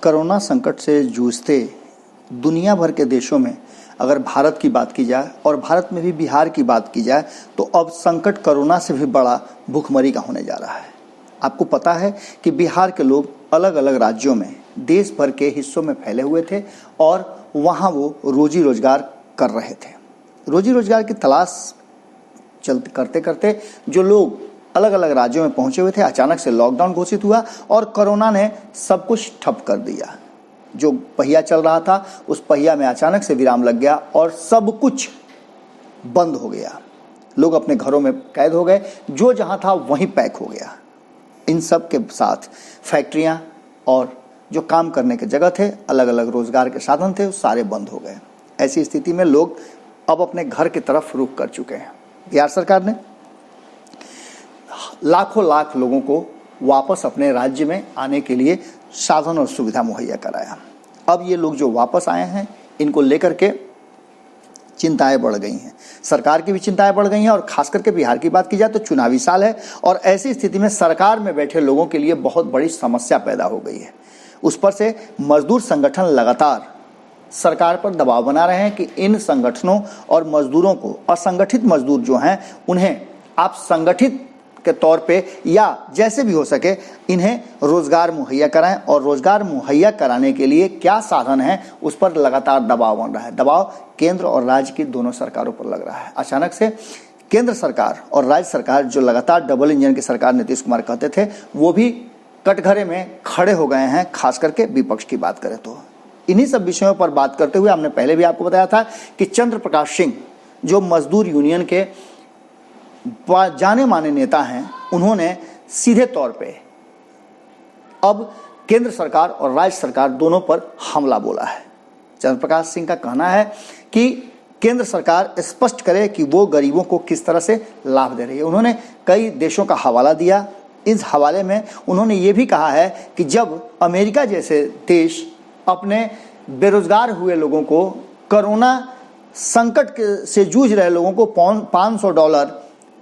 Corona संकट से जूझते दुनिया भर के देशों में अगर भारत की बात की जाए और भारत में भी बिहार की बात की जाए तो अब संकट कोरोना से भी बड़ा भूखमरी का होने जा रहा है। आपको पता है कि बिहार के लोग अलग अलग राज्यों में देश भर के हिस्सों में फैले हुए थे और वहाँ वो रोजी रोजगार कर रहे थे। रोजी रोजगार की तलाश करते करते जो लोग अलग अलग राज्यों में पहुंचे हुए थे, अचानक से लॉकडाउन घोषित हुआ और कोरोना ने सब कुछ ठप कर दिया। जो पहिया चल रहा था उस पहिया में अचानक से विराम लग गया और सब कुछ बंद हो गया। लोग अपने घरों में कैद हो गए, जो जहां था वहीं पैक हो गया। इन सब के साथ फैक्ट्रियां और जो काम करने के जगह थे, अलग अलग रोजगार के साधन थे, वो सारे बंद हो गए। ऐसी स्थिति में लोग अब अपने घर की तरफ रुख कर चुके हैं। बिहार सरकार ने लाखों लाख लोगों को वापस अपने राज्य में आने के लिए साधन और सुविधा मुहैया कराया। अब ये लोग जो वापस आए हैं, इनको लेकर के चिंताएं बढ़ गई हैं। सरकार की भी चिंताएं बढ़ गई हैं और खास करके बिहार की बात की जाए तो चुनावी साल है और ऐसी स्थिति में सरकार में बैठे लोगों के लिए बहुत बड़ी समस्या पैदा हो गई है। उस पर से मजदूर संगठन लगातार सरकार पर दबाव बना रहे हैं कि इन संगठनों और मजदूरों को, असंगठित मजदूर जो हैं, उन्हें आप संगठित के तौर पे या जैसे भी हो सके इन्हें रोजगार मुहैया कराएं। और रोजगार मुहैया कराने के लिए क्या साधन है, उस पर लगातार दबाव बन रहा है। दबाव केंद्र और राज्य की दोनों सरकारों पर लग रहा है। अचानक से केंद्र सरकार और राज्य सरकार, जो लगातार डबल इंजन की सरकार नीतीश कुमार कहते थे, वो भी कटघरे में खड़े हो गए हैं। खास करके विपक्ष की बात करें तो इन्हीं सब विषयों पर बात करते हुए हमने पहले भी आपको बताया था कि चंद्र प्रकाश सिंह, जो मजदूर यूनियन के जाने माने नेता हैं, उन्होंने सीधे तौर पे अब केंद्र सरकार और राज्य सरकार दोनों पर हमला बोला है। चंद्र प्रकाश सिंह का कहना है कि केंद्र सरकार स्पष्ट करे कि वो गरीबों को किस तरह से लाभ दे रही है। उन्होंने कई देशों का हवाला दिया। इस हवाले में उन्होंने ये भी कहा है कि जब अमेरिका जैसे देश अपने बेरोजगार हुए लोगों को, कोरोना संकट से जूझ रहे लोगों को $500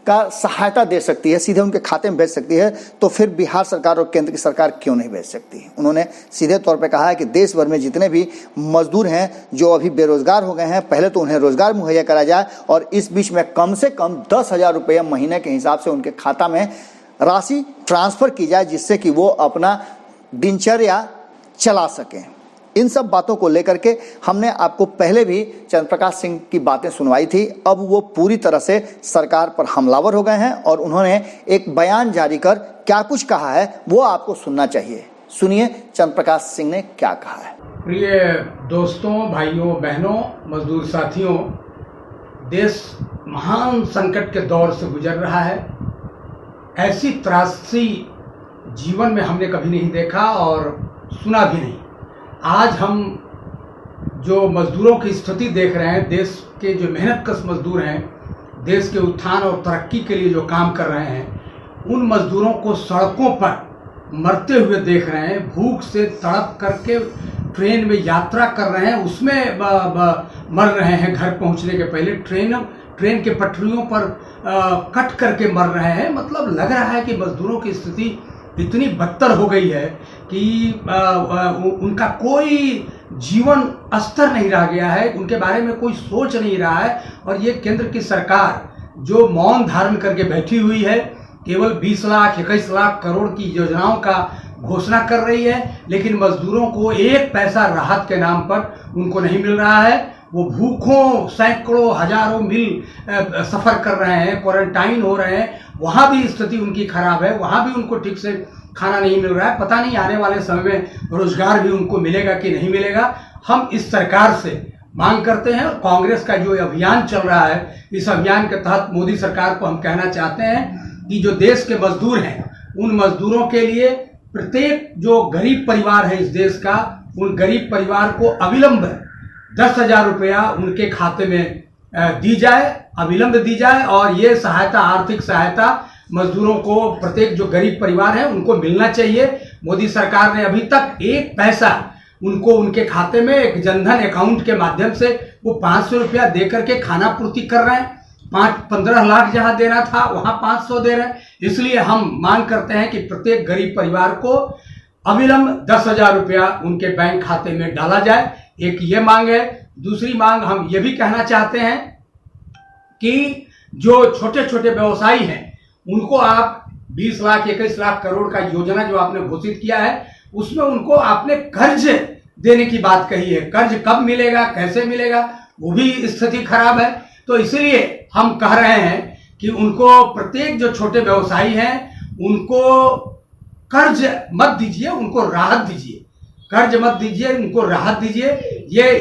का सहायता दे सकती है, सीधे उनके खाते में भेज सकती है, तो फिर बिहार सरकार और केंद्र की सरकार क्यों नहीं भेज सकती। उन्होंने सीधे तौर पे कहा है कि देश भर में जितने भी मजदूर हैं जो अभी बेरोजगार हो गए हैं, पहले तो उन्हें रोजगार मुहैया कराया जाए और इस बीच में कम से कम 10,000 रुपये महीने के हिसाब से उनके खाता में राशि ट्रांसफर की जाए, जिससे कि वो अपना दिनचर्या चला सकें। इन सब बातों को लेकर के हमने आपको पहले भी चंद्र प्रकाश सिंह की बातें सुनवाई थी। अब वो पूरी तरह से सरकार पर हमलावर हो गए हैं और उन्होंने एक बयान जारी कर क्या कुछ कहा है वो आपको सुनना चाहिए। सुनिए चंद्र प्रकाश सिंह ने क्या कहा है। प्रिय दोस्तों, भाइयों, बहनों, मजदूर साथियों, देश महान संकट के दौर से गुजर रहा है। ऐसी त्रासदी जीवन में हमने कभी नहीं देखा और सुना भी नहीं। आज हम जो मजदूरों की स्थिति देख रहे हैं, देश के जो मेहनतकश मजदूर हैं, देश के उत्थान और तरक्की के लिए जो काम कर रहे हैं, उन मजदूरों को सड़कों पर मरते हुए देख रहे हैं। भूख से तड़प करके ट्रेन में यात्रा कर रहे हैं, उसमें मर रहे हैं। घर पहुंचने के पहले ट्रेन के पटरियों पर कट करके मर रहे हैं। मतलब लग रहा है कि मजदूरों की स्थिति इतनी बदतर हो गई है कि उनका कोई जीवन स्तर नहीं रह गया है, उनके बारे में कोई सोच नहीं रहा है। और ये केंद्र की सरकार जो मौन धारण करके बैठी हुई है, केवल 20 लाख 21 लाख करोड़ की योजनाओं का घोषणा कर रही है, लेकिन मजदूरों को एक पैसा राहत के नाम पर उनको नहीं मिल रहा है। वो भूखों सैकड़ों हजारों मील सफ़र कर रहे हैं, क्वारंटाइन हो रहे हैं, वहाँ भी स्थिति उनकी खराब है, वहाँ भी उनको ठीक से खाना नहीं मिल रहा है। पता नहीं आने वाले समय में रोजगार भी उनको मिलेगा कि नहीं मिलेगा। हम इस सरकार से मांग करते हैं, और कांग्रेस का जो अभियान चल रहा है, इस अभियान के तहत मोदी सरकार को हम कहना चाहते हैं कि जो देश के मजदूर हैं, उन मजदूरों के लिए प्रत्येक जो गरीब परिवार है इस देश का, उन गरीब परिवार को अविलंब 10,000 रुपया उनके खाते में दी जाए, अविलंब दी जाए। और ये सहायता, आर्थिक सहायता मजदूरों को, प्रत्येक जो गरीब परिवार है उनको मिलना चाहिए। मोदी सरकार ने अभी तक एक पैसा उनको उनके खाते में एक जनधन अकाउंट के माध्यम से वो 500 रुपया दे करके खाना पूर्ति कर रहे हैं। 15 लाख जहां देना था वहां 500 दे रहे हैं। इसलिए हम मांग करते हैं कि प्रत्येक गरीब परिवार को अविलंब 10,000 रुपया उनके बैंक खाते में डाला जाए। एक ये मांग है। दूसरी मांग हम ये भी कहना चाहते हैं कि जो छोटे छोटे व्यवसायी हैं उनको आप 20 लाख 21 लाख करोड़ का योजना जो आपने घोषित किया है उसमें उनको आपने कर्ज देने की बात कही है। कर्ज कब मिलेगा, कैसे मिलेगा, वो भी स्थिति खराब है। तो इसलिए हम कह रहे हैं कि उनको प्रत्येक जो छोटे व्यवसायी हैं उनको कर्ज मत दीजिए, उनको राहत दीजिए। कर्ज मत दीजिए, उनको राहत दीजिए।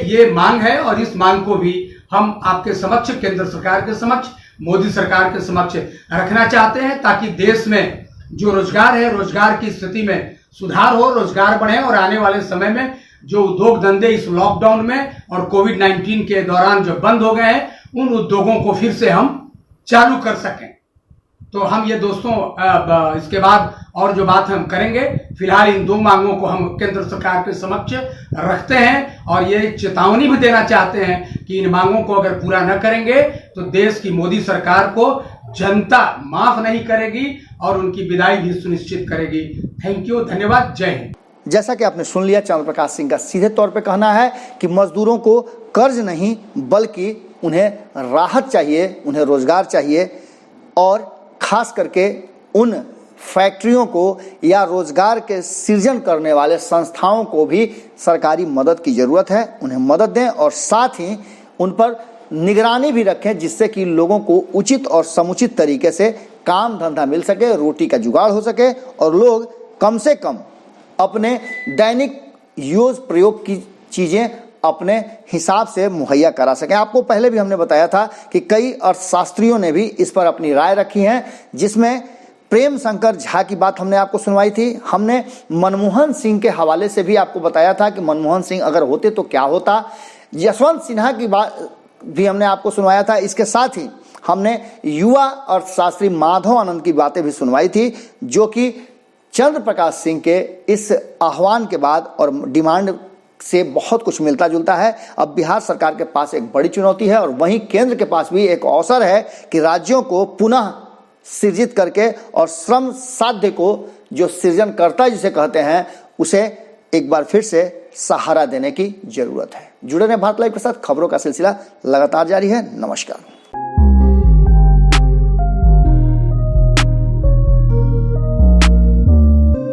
ये मांग है और इस मांग को भी हम आपके समक्ष, केंद्र सरकार के समक्ष, मोदी सरकार के समक्ष रखना चाहते हैं ताकि देश में जो रोजगार है, रोजगार की स्थिति में सुधार हो, रोजगार बढ़े और आने वाले समय में जो उद्योग धंधे इस लॉकडाउन में और कोविड-19 के दौरान जो बंद हो गए हैं उन उद्योगों को फिर से हम चालू कर सकें। तो हम ये दोस्तों इसके बाद और जो बात हम करेंगे, फिलहाल इन 2 मांगों को हम केंद्र सरकार के समक्ष रखते हैं और ये चेतावनी भी देना चाहते हैं कि इन मांगों को अगर पूरा न करेंगे तो देश की मोदी सरकार को जनता माफ नहीं करेगी और उनकी विदाई भी सुनिश्चित करेगी। थैंक यू, धन्यवाद, जय हिंद। जैसा कि आपने सुन लिया, चंद्र प्रकाश सिंह का सीधे तौर पे कहना है कि मजदूरों को कर्ज नहीं बल्कि उन्हें राहत चाहिए, उन्हें रोजगार चाहिए और खास करके उन फैक्ट्रियों को या रोजगार के सृजन करने वाले संस्थाओं को भी सरकारी मदद की ज़रूरत है। उन्हें मदद दें और साथ ही उन पर निगरानी भी रखें जिससे कि लोगों को उचित और समुचित तरीके से काम धंधा मिल सके, रोटी का जुगाड़ हो सके और लोग कम से कम अपने दैनिक यूज प्रयोग की चीज़ें अपने हिसाब से मुहैया करा सकें। आपको पहले भी हमने बताया था कि कई अर्थशास्त्रियों ने भी इस पर अपनी राय रखी है, जिसमें प्रेम शंकर झा की बात हमने आपको सुनवाई थी। हमने मनमोहन सिंह के हवाले से भी आपको बताया था कि मनमोहन सिंह अगर होते तो क्या होता। यशवंत सिन्हा की बात भी हमने आपको सुनवाया था। इसके साथ ही हमने युवा अर्थशास्त्री माधव आनंद की बातें भी सुनवाई थी, जो कि चंद्र प्रकाश सिंह के इस आह्वान के बाद और डिमांड से बहुत कुछ मिलता जुलता है। अब बिहार सरकार के पास एक बड़ी चुनौती है और वहीं केंद्र के पास भी एक अवसर है कि राज्यों को पुनः सृजित करके और श्रम साध्य को जो सृजनकर्ता जिसे कहते हैं उसे एक बार फिर से सहारा देने की जरूरत है। जुड़े रहें भारत लाइव के साथ। खबरों का सिलसिला लगातार जारी है। नमस्कार।